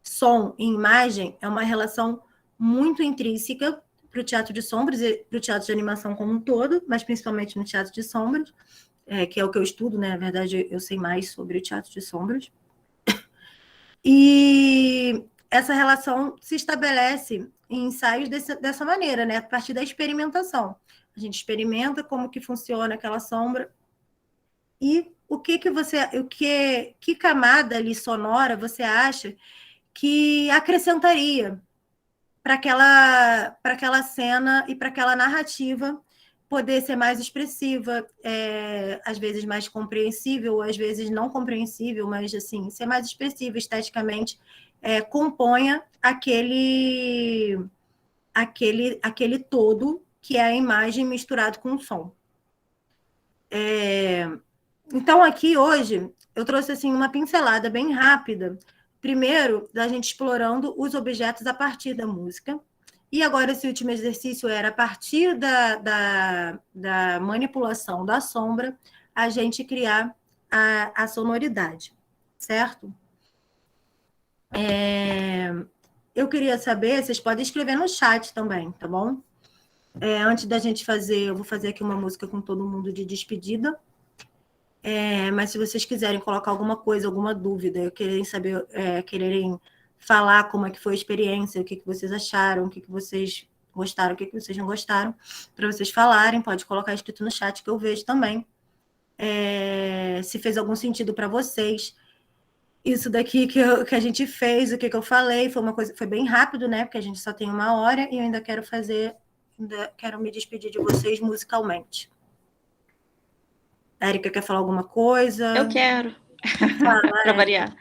B: som e imagem é uma relação muito intrínseca para o teatro de sombras e para o teatro de animação como um todo, mas principalmente no teatro de sombras, que é o que eu estudo, né? Na verdade, eu sei mais sobre o teatro de sombras. E essa relação se estabelece em ensaios dessa maneira, né? A partir da experimentação. A gente experimenta como que funciona aquela sombra e que camada ali sonora você acha que acrescentaria para aquela cena e para aquela narrativa poder ser mais expressiva, às vezes mais compreensível, às vezes não compreensível, mas assim, ser mais expressiva esteticamente, componha aquele todo que é a imagem misturado com o som. Então, aqui hoje, eu trouxe assim, uma pincelada bem rápida, primeiro, da gente explorando os objetos a partir da música. E agora, esse último exercício era, a partir da manipulação da sombra, a gente criar a sonoridade, certo? Eu queria saber, vocês podem escrever no chat também, tá bom? Antes da gente fazer, eu vou fazer aqui uma música com todo mundo de despedida. Mas se vocês quiserem colocar alguma coisa, alguma dúvida, quererem falar como é que foi a experiência, o que vocês acharam, o que vocês gostaram, o que vocês não gostaram, para vocês falarem, pode colocar escrito no chat que eu vejo também. Se fez algum sentido para vocês. Isso daqui que a gente fez, o que eu falei, foi bem rápido, né? Porque a gente só tem 1 hora e eu ainda quero me despedir de vocês musicalmente. Érica quer falar alguma coisa?
A: Eu quero, para variar.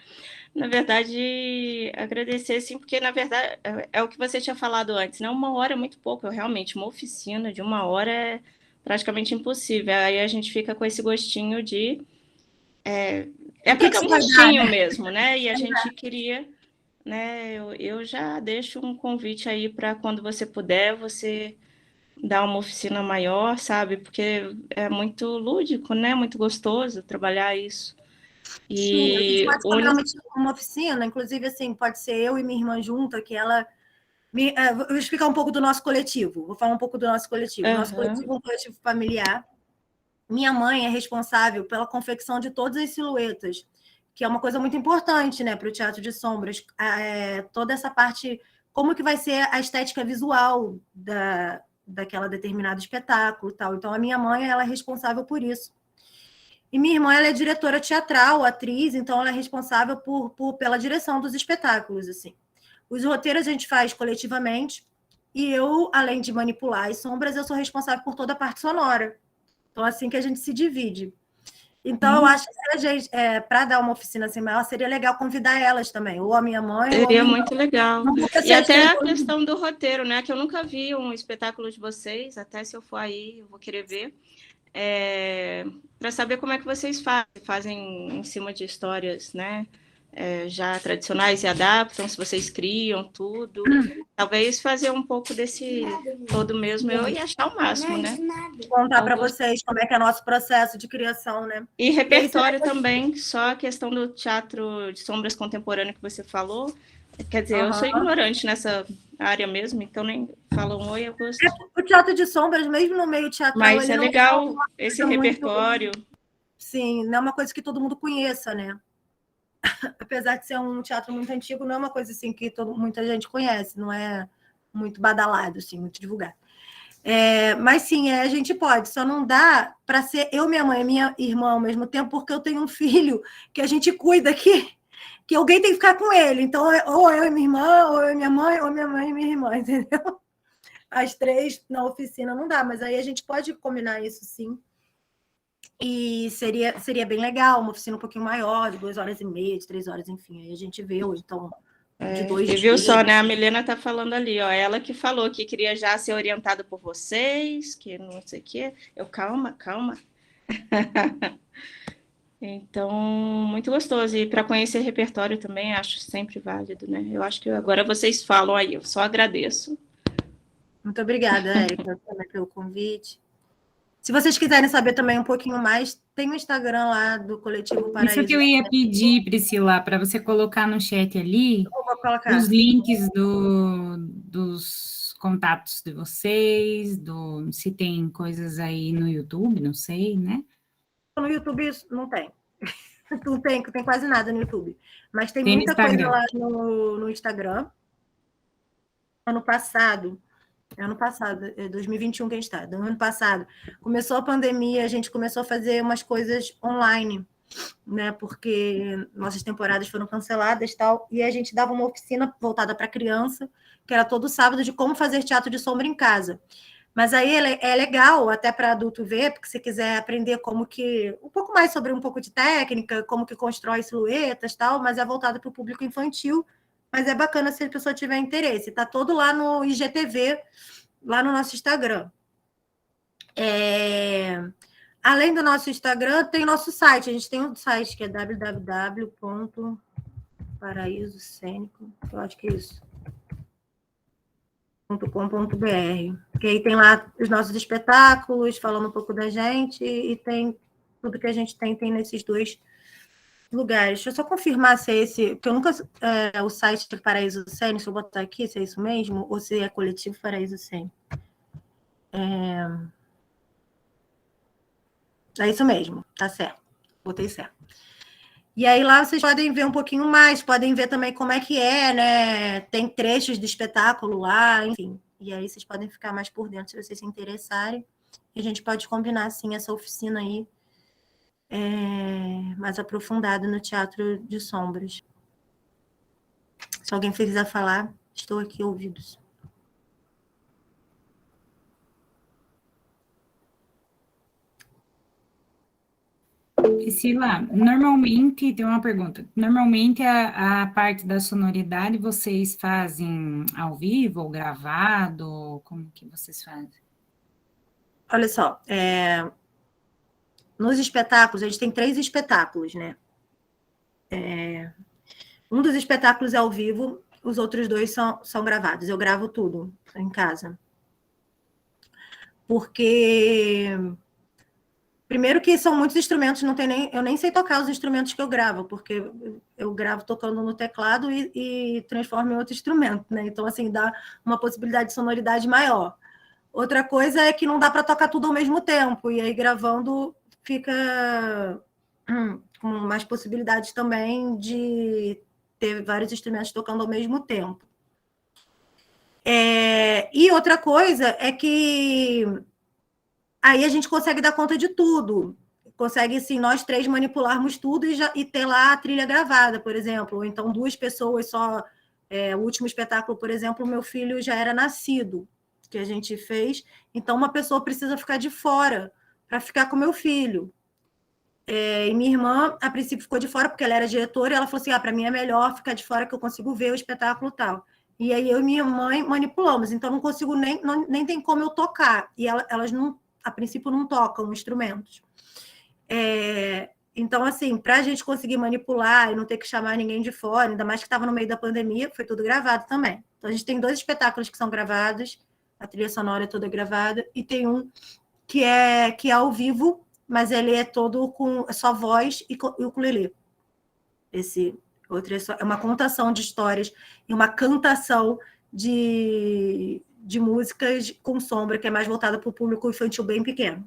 A: Na verdade, agradecer, sim, porque, na verdade, é o que você tinha falado antes, né? 1 hora é muito pouco, realmente, uma oficina de 1 hora é praticamente impossível. Aí a gente fica com esse gostinho de... para dar um gostinho mesmo, né? E a gente queria né, eu já deixo um convite aí para quando você puder, você dar uma oficina maior, sabe? Porque é muito lúdico, né? Muito gostoso trabalhar isso.
B: Sim, a gente
A: E
B: pode combinar uma oficina, inclusive, assim, pode ser eu e minha irmã junta, que ela... eu vou explicar um pouco do nosso coletivo. Vou falar um pouco do nosso coletivo. Nosso coletivo é um coletivo familiar. Minha mãe é responsável pela confecção de todas as silhuetas, que é uma coisa muito importante, né, para o teatro de sombras. Toda essa parte, como que vai ser a estética visual daquela determinado espetáculo e tal. Então, a minha mãe ela é responsável por isso. E minha irmã ela é diretora teatral, atriz, então ela é responsável pela direção dos espetáculos, assim. Os roteiros a gente faz coletivamente, e eu, além de manipular as sombras, eu sou responsável por toda a parte sonora. Então, assim que a gente se divide. Então, eu acho que para dar uma oficina assim maior, seria legal convidar elas também, ou a minha mãe, ou a
A: seria
B: minha irmã.
A: muito legal.
B: Não precisa
A: E
B: ser as
A: até
B: três
A: a
B: ao mesmo tempo.
A: questão do roteiro, né? Que eu nunca vi um espetáculo de vocês, até se eu for aí, eu vou querer ver. Para saber como é que vocês fazem em cima de histórias, né? Já tradicionais e adaptam, se vocês criam tudo. Talvez fazer um pouco desse todo mesmo, eu ia achar o máximo, né?
B: Contar para vocês como é que é nosso processo de criação, né?
A: E repertório também, só a questão do teatro de sombras contemporâneo que você falou. Quer dizer, eu sou ignorante nessa área mesmo, então nem falo um oi, Augusto.
B: O teatro de sombras, mesmo no meio teatral,
A: Mas
B: ele
A: é
B: não
A: legal esse
B: muito...
A: repertório.
B: Sim, não é uma coisa que todo mundo conheça, né? Apesar de ser um teatro muito antigo, não é uma coisa assim que muita gente conhece, não é muito badalado, assim, muito divulgado. Mas sim, a gente pode, só não dá para ser eu, minha mãe e minha irmã ao mesmo tempo, porque eu tenho um filho que a gente cuida aqui, que alguém tem que ficar com ele. Então, ou eu e minha irmã, ou eu e minha mãe, ou minha mãe e minha irmã, entendeu? As três na oficina não dá, mas aí a gente pode combinar isso sim. E seria bem legal, uma oficina um pouquinho maior, de 2h30, de 3 horas, enfim. Aí a gente vê, ou então de 2
A: E
B: dias.
A: viu só, né? A Milena tá falando ali, ó. Ela que falou que queria já ser orientada por vocês, que não sei o quê. Eu, calma, calma. Então, muito gostoso. E para conhecer repertório também, acho sempre válido, né? Eu acho que agora vocês falam aí, eu só agradeço.
B: Muito obrigada, Érica, também pelo convite. Se vocês quiserem saber também um pouquinho mais, tem o Instagram lá do Coletivo Paraíso.
D: Isso que eu ia pedir, Priscila, para você colocar no chat ali os links dos contatos de vocês, se tem coisas aí no YouTube, não sei, né?
B: No YouTube não tem. Não tem quase nada no YouTube. Mas tem
D: Tem
B: muita coisa lá no Instagram. Ano passado, 2021 que a gente está. Ano passado, começou a pandemia, a gente começou a fazer umas coisas online, né? Porque nossas temporadas foram canceladas e tal, e a gente dava uma oficina voltada para criança, que era todo sábado, de como fazer teatro de sombra em casa. Mas aí é legal até para adulto ver, porque se quiser aprender como que um pouco mais sobre um pouco de técnica, como que constrói silhuetas, tal, mas é voltado para o público infantil. Mas é bacana se a pessoa tiver interesse. Está todo lá no IGTV, lá no nosso Instagram. Além do nosso Instagram, tem nosso site. A gente tem um site que é www.paraisocênico, eu acho que é isso. .com.br, que aí tem lá os nossos espetáculos, falando um pouco da gente, e tem tudo que a gente tem nesses dois lugares. Deixa eu só confirmar se é esse, porque eu nunca... o site do Paraíso Cênico, se eu botar aqui, se é isso mesmo, ou se é Coletivo Paraíso Cênico. É isso mesmo, tá certo. Botei certo. E aí lá vocês podem ver um pouquinho mais, podem ver também como é que é, né? Tem trechos do espetáculo lá, enfim. E aí vocês podem ficar mais por dentro se vocês se interessarem. E a gente pode combinar, sim, essa oficina aí mais aprofundada no Teatro de Sombras. Se alguém quiser falar, estou aqui, ouvidos.
D: Priscila, normalmente, tem uma pergunta. Normalmente, a parte da sonoridade vocês fazem ao vivo ou gravado? Como que vocês fazem?
B: Olha só, nos espetáculos, a gente tem 3 espetáculos, né? Um dos espetáculos é ao vivo, os outros 2 são gravados. Eu gravo tudo em casa. Porque, primeiro que são muitos instrumentos, eu nem sei tocar os instrumentos que eu gravo, porque eu gravo tocando no teclado e transformo em outro instrumento, né? Então, assim, dá uma possibilidade de sonoridade maior. Outra coisa é que não dá para tocar tudo ao mesmo tempo, e aí gravando fica com mais possibilidades também de ter vários instrumentos tocando ao mesmo tempo. E outra coisa é que aí a gente consegue dar conta de tudo. Consegue, assim, nós 3 manipularmos tudo e ter lá a trilha gravada, por exemplo. Ou então 2 pessoas só. O último espetáculo, por exemplo, o meu filho já era nascido, que a gente fez. Então, uma pessoa precisa ficar de fora para ficar com o meu filho. E minha irmã, a princípio, ficou de fora, porque ela era diretora, e ela falou assim, para mim é melhor ficar de fora, que eu consigo ver o espetáculo e tal. E aí eu e minha mãe manipulamos, então não consigo nem tem como eu tocar. E elas, não, a princípio, não tocam instrumentos. Então, assim, para a gente conseguir manipular e não ter que chamar ninguém de fora, ainda mais que estava no meio da pandemia, foi tudo gravado também. Então, a gente tem 2 espetáculos que são gravados, a trilha sonora é toda gravada, e tem um que é ao vivo, mas ele é todo com só voz e ukulele. Esse outro é uma contação de histórias e uma cantação de músicas com sombra, que é mais voltada para o público infantil bem pequeno.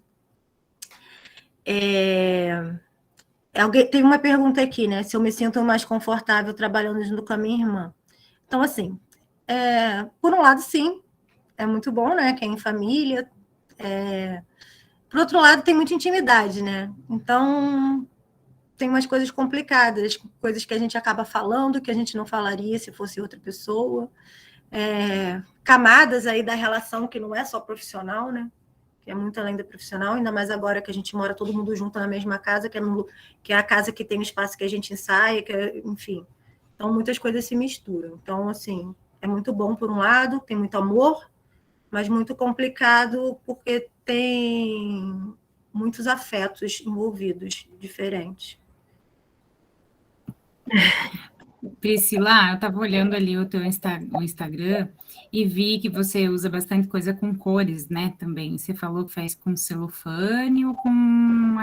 B: Tem uma pergunta aqui, né? Se eu me sinto mais confortável trabalhando junto com a minha irmã. Então, assim, por um lado, sim, é muito bom, né? Que é em família. Por outro lado, tem muita intimidade, né? Então, tem umas coisas complicadas, coisas que a gente acaba falando, que a gente não falaria se fosse outra pessoa. Camadas aí da relação que não é só profissional, né? Que é muito além da profissional, ainda mais agora que a gente mora todo mundo junto na mesma casa, que é a casa que tem o espaço que a gente ensaia, enfim. Então, muitas coisas se misturam. Então, assim, é muito bom por um lado, tem muito amor, mas muito complicado porque tem muitos afetos envolvidos, diferentes.
D: Priscila, eu estava olhando ali o teu Instagram e vi que você usa bastante coisa com cores, né, também. Você falou que faz com celofane ou com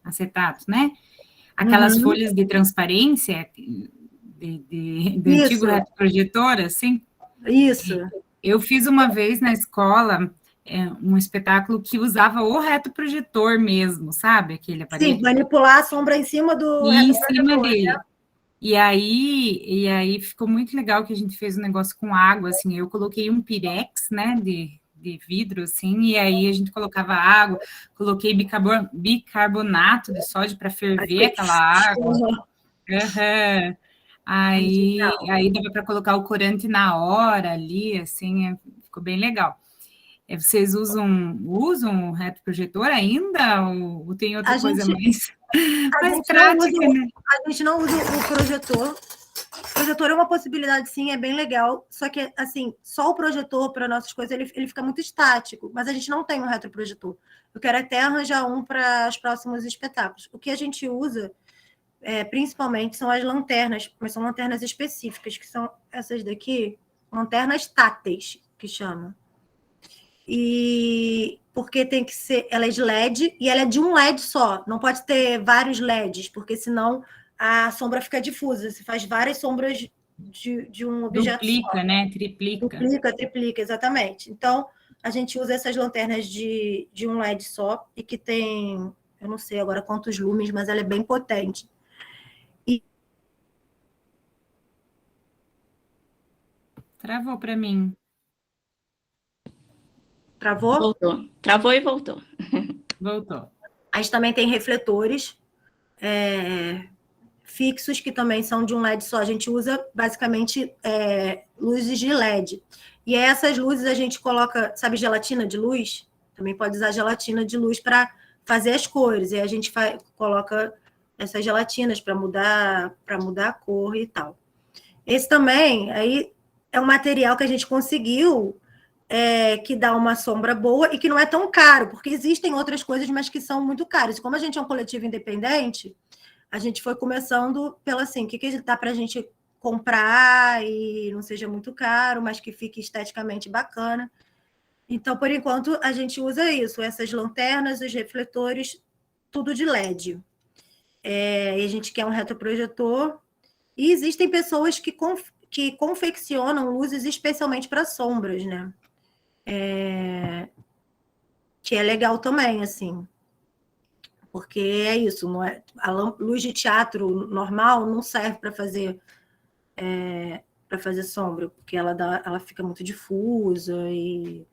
D: acetato, né? Aquelas folhas de transparência do antigo retroprojetor, assim?
B: Isso.
D: Eu fiz uma vez na escola um espetáculo que usava o retroprojetor mesmo, sabe? Aquele aparelho.
B: Sim, manipular a sombra em cima do
D: retroprojetor. Em cima dele. Né? E aí ficou muito legal que a gente fez um negócio com água, assim, eu coloquei um pirex, né, de vidro, assim, e aí a gente colocava água, coloquei bicarbonato de sódio para ferver aquela água. Uhum. Aí dava para colocar o corante na hora ali, assim, ficou bem legal. Vocês usam o retroprojetor ainda ou tem outra coisa mais prática, né?
B: A gente não usa o projetor. O projetor é uma possibilidade, sim, é bem legal. Só que, assim, só o projetor para nossas coisas, ele fica muito estático. Mas a gente não tem um retroprojetor. Eu quero até arranjar um para os próximos espetáculos. O que a gente usa, principalmente, são as lanternas, mas são lanternas específicas, que são essas daqui, lanternas táteis, que chama. E porque tem que ser, ela é de LED e ela é de um LED só, não pode ter vários LEDs, porque senão a sombra fica difusa, você faz várias sombras de um objeto
D: duplica,
B: só.
D: Né? Triplica,
B: triplica, exatamente. Então, a gente usa essas lanternas de um LED só e que tem, eu não sei agora quantos lumens, mas ela é bem potente.
D: Travou para mim.
B: Travou?
A: Voltou. Travou e voltou.
D: Voltou.
B: A gente também tem refletores fixos, que também são de um LED só. A gente usa, basicamente, luzes de LED. E essas luzes a gente coloca, sabe, gelatina de luz? Também pode usar gelatina de luz para fazer as cores. E a gente coloca essas gelatinas para mudar a cor e tal. Esse também aí é um material que a gente conseguiu que dá uma sombra boa e que não é tão caro, porque existem outras coisas, mas que são muito caras. E como a gente é um coletivo independente, a gente foi começando pelo assim, o que dá para a gente comprar e não seja muito caro, mas que fique esteticamente bacana. Então, por enquanto, a gente usa isso, essas lanternas, os refletores, tudo de LED. E a gente quer um retroprojetor. E existem pessoas que confeccionam luzes especialmente para sombras, né? Que é legal também, assim. Porque é isso, não é, a luz de teatro normal não serve para fazer sombra, porque ela fica muito difusa e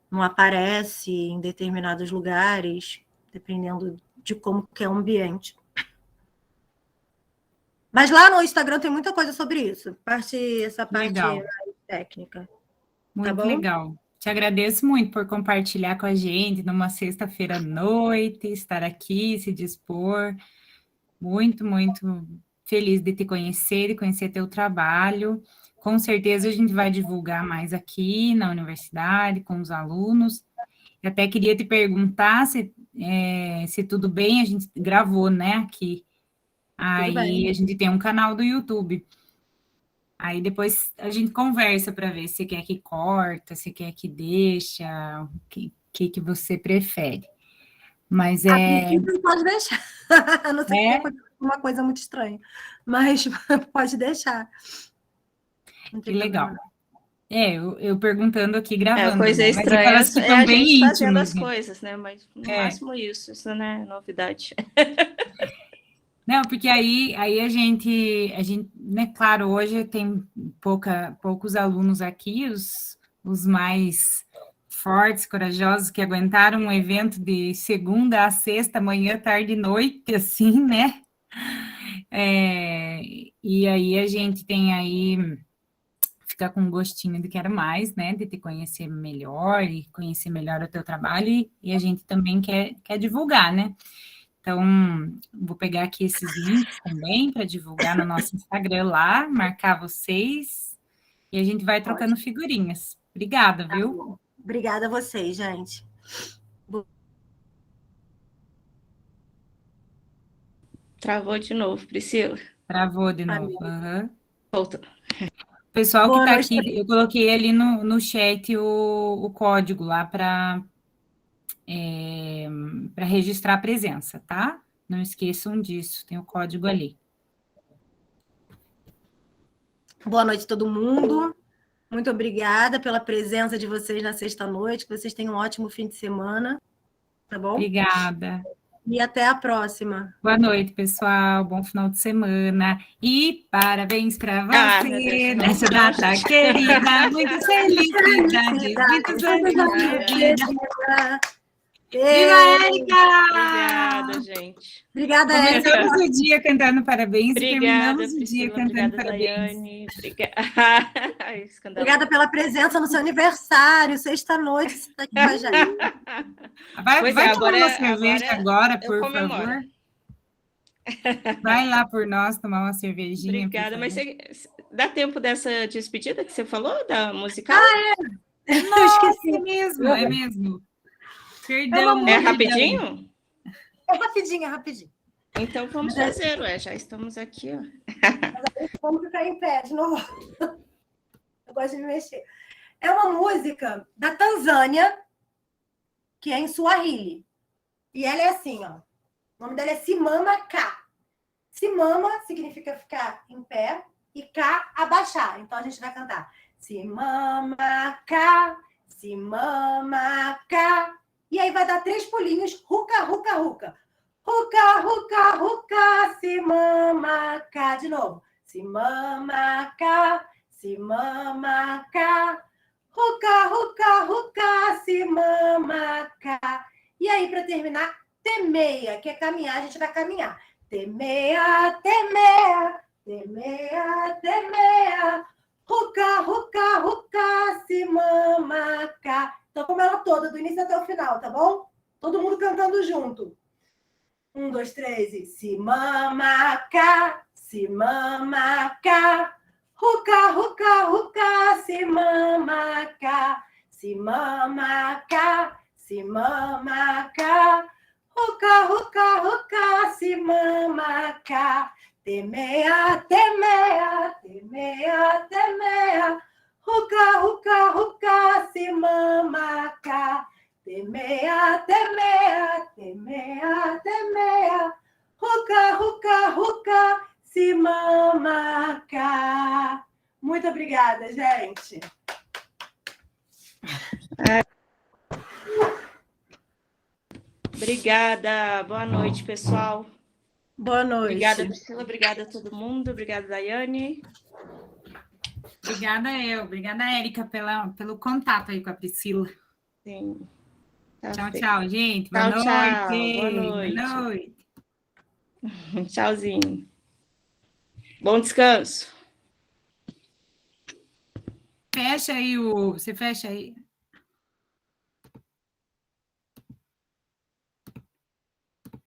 B: não aparece em determinados lugares, dependendo de como que é o ambiente. Mas lá no Instagram tem muita coisa sobre isso, essa parte
D: Legal.
B: mais técnica.
D: Muito
B: bom?
D: legal. Te agradeço muito por compartilhar com a gente numa sexta-feira à noite, estar aqui, se dispor. Muito, muito feliz de te conhecer, de conhecer teu trabalho. Com certeza a gente vai divulgar mais aqui na universidade, com os alunos. Eu até queria te perguntar se tudo bem, a gente gravou, né, aqui. Aí
B: bem.
D: a gente tem um canal do YouTube. Aí depois a gente conversa para ver se quer que corta, se quer que deixa, o que você prefere. Mas
B: Pode deixar. A não ser que tenha uma coisa muito estranha. Mas pode deixar.
D: Que legal. Eu perguntando aqui, gravando,
A: coisa
D: né?
A: estranha
D: Mas que
A: é
D: estão
A: a
D: bem
A: gente fazendo
D: íntimos,
A: as
D: né?
A: coisas, né? Mas no máximo isso não é novidade.
D: Não, porque aí a gente, né, claro, hoje tem poucos alunos aqui, os mais fortes, corajosos, que aguentaram um evento de segunda a sexta, manhã, tarde e noite, assim, né? E aí a gente tem aí, fica com um gostinho de quero mais, né? De te conhecer melhor e conhecer melhor o teu trabalho, e a gente também quer divulgar, né? Então, vou pegar aqui esses links também para divulgar no nosso Instagram lá, marcar vocês, e a gente vai trocando figurinhas. Obrigada, viu?
B: Obrigada a vocês, gente.
A: Travou de novo, Priscila.
D: Travou de novo. Uhum.
A: Voltou.
D: O pessoal que
B: Boa
D: está
B: noite.
D: aqui, eu coloquei ali no chat o código lá para registrar a presença, tá? Não esqueçam disso, tem o código ali.
B: Boa noite, todo mundo. Muito obrigada pela presença de vocês na sexta-noite. Que vocês tenham um ótimo fim de semana. Tá bom?
D: Obrigada.
B: E até a próxima.
D: Boa noite, pessoal. Bom final de semana. E parabéns para você nessa data querida. Muitas felicidades. Muitos anos de vida.
B: Viva,
D: Érica!
A: Obrigada, gente.
B: Obrigada, Érica.
D: Começamos o dia cantando parabéns
A: Obrigada,
D: e terminamos o
A: Priscila,
D: dia cantando
A: obrigada,
D: parabéns.
A: Daiane.
B: Obrigada pela presença no seu aniversário, sexta-noite, você está aqui com a gente.
D: Vai tomar uma cerveja agora, por favor. Vai lá por nós tomar uma cervejinha.
A: Obrigada, mas dá tempo dessa despedida que você falou, da musical?
B: Eu esqueci.
D: É mesmo. Perdão.
A: É rapidinho?
B: É rapidinho.
A: Então vamos fazer, já estamos aqui, ó.
B: Vamos ficar em pé de novo. Eu gosto de me mexer. É uma música da Tanzânia, que é em Swahili. E ela é assim, ó. O nome dela é Simama K. Simama significa ficar em pé e K, abaixar. Então a gente vai cantar Simama K, Simama K. E aí vai dar 3 pulinhos, ruca, ruca, ruca. Ruca, ruca, ruca, Simama K. De novo. Simama K, Simama K. Ruca, ruca, ruca, Simama K. E aí, para terminar, temeia, que é caminhar, a gente vai caminhar. Temeia, temeia, temeia, temeia. Ruca, ruca, ruca, Simama K. Então, como ela toda, do início até o final, tá bom? Todo mundo cantando junto. 1, 2, 3 e Simama K, Simama K. Ruca, ruca, ruca, Simama K. Simama K, Simama K. Ruca, ruca, ruca, Simama cá. Temeia, temeia, temeia, temeia. Ruca, ruca, ruca, se mama cá. Temeia, temeia, temeia, temeia. Ruca, ruca, ruca, se mama cá. Muito obrigada, gente.
A: Obrigada. Boa noite, pessoal.
B: Boa noite.
A: Obrigada, Priscila. Obrigada a todo mundo. Obrigada, Daiane.
D: Obrigada, Érica, pelo contato aí com a Priscila.
A: Sim. Tá
D: Tchau,
A: feito.
D: tchau, gente.
A: Tchau,
D: Boa
A: tchau.
D: noite.
A: Boa noite.
D: Boa noite.
A: Tchauzinho. Bom descanso.
D: Fecha aí o. Você fecha aí.